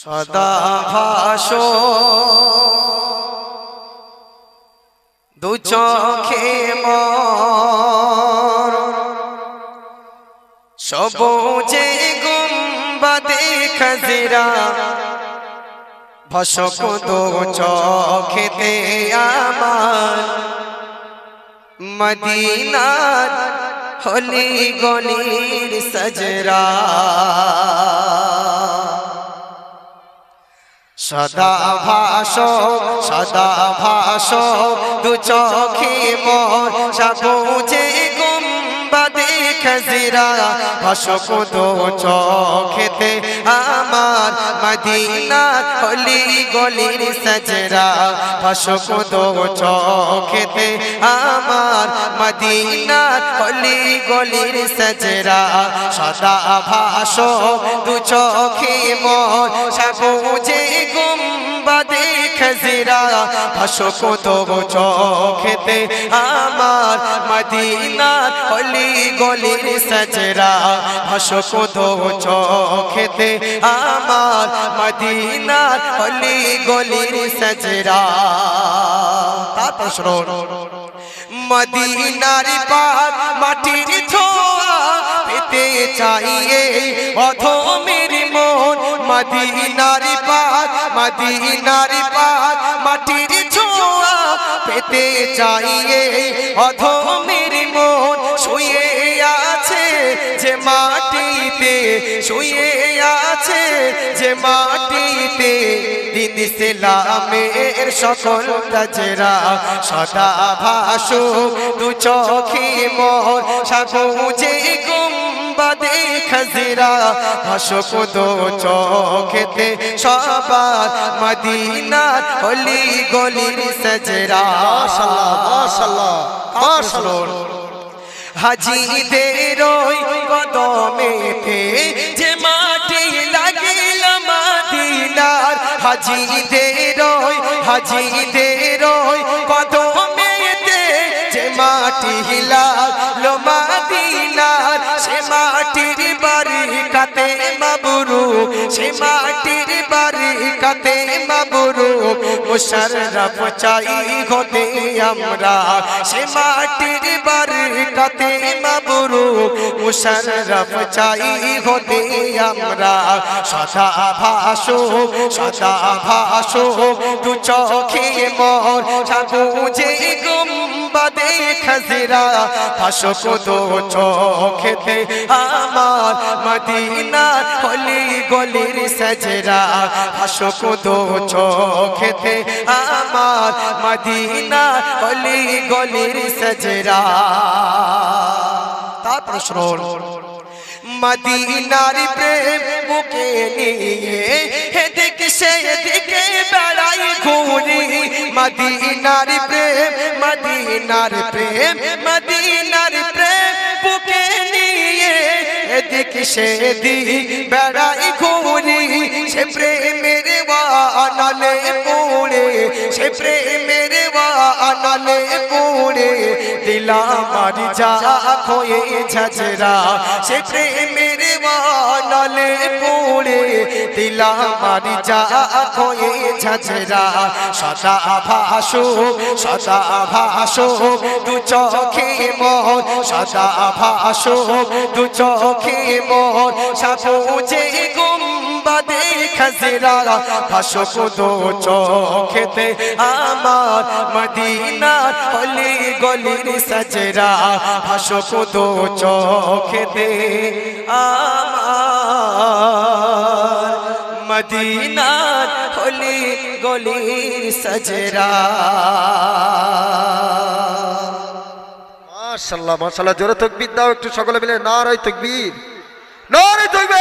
সদা ভাসো দু চোখে মোর সবুজে গুম্বাদে খাজিরা ভাসক দু চোখেতে আমার মদিনার হলি গলির সজরা সদা ভাসো দু চোখে মোর সবুজে গুম্বাদে খাজিরা ভাসক দু চোখেতে আমার মদিনার হলি গলির সজরা ভাসক দু চোখেতে আমার মদিনার হলি গলির সজরা সদা ভাসো দু চোখে মোর সবুজে গুম্বাদে খাজিরা ভাসক দু চোখেতে আমার মদিনার হলি গলির সজরা ভাসক দু চোখেতে আমার মদিনার হলি গলির সজরা তারপর শুনুন মদিনার পাক মাটির ছোঁয়া পেতে চাইয়ে অধমের মন মদিনার পাক মাটির ছোঁয়া পেতে চাইয়ে অধমের মন শুয়ে আছে যে মাটিতে শুয়ে আছে যে মাটিতে দিন ইসলামের সকল তাজরা সদা ভাসো দু চোখে মোর সবুজে গুম্বাদে খাজিরা ভাসক দু চোখেতে সবার মদিনার হলি গলির সজরা মাশাআল্লাহ মাশাআল্লাহ মাশাআল্লাহ হাজিদের ওই কদমেতে যে মাটি লাগিল মদিনার হাজিদের ওই কদমেতে যে মাটি লাগলো মদিনার সে মাটির বারিকাতে মাবরুক সে মাটির বারিকাতে মাবরুক মুশাররফ চাই হতে আমরা সে মাটির বারিকাতে মাবরুক মুশাররফ চাই হতে আমরা সদা ভাসো দু চোখে মোর সবুজে গুম্বাদে খাজিরা ভাসক দু চোখেতে আমার মদিনার হলি গলির সজরা ভাসক দু চোখেতে আমার মদিনার হলি গলির সজরা তারপর শুনুন মদিনার প্রেম বুকে নিয়ে এদিকে সেদিকে বেড়াই ঘুরি মদিনার প্রেম বুকে নিয়ে এদিকে সেদিক বেড়াই ঘুরি সে প্রেমের আনালে পড়ে সে প্রেমের আনালে পড়ে দিলাম যা হয়ে ঝাঝরা সে প্রেমের আনালে পড়ে দিলাম যা হয়ে ঝাঝরা সদা ভাসো দু চোখে মোর সদা ভাসো দু চোখে মোর সবুজে গুম্বাদে খাজিরা ভাসক দু চোখেতে আমার মদিনার হলি গলির সজরা ভাসক দু চোখেতে আমার মদিনার হলি গলির সজরা মাশাআল্লাহ মাশাআল্লাহ জোরে তাকবীর দাও একটু সকলে মিলে নারে তাকবীর নারে তাকবীর।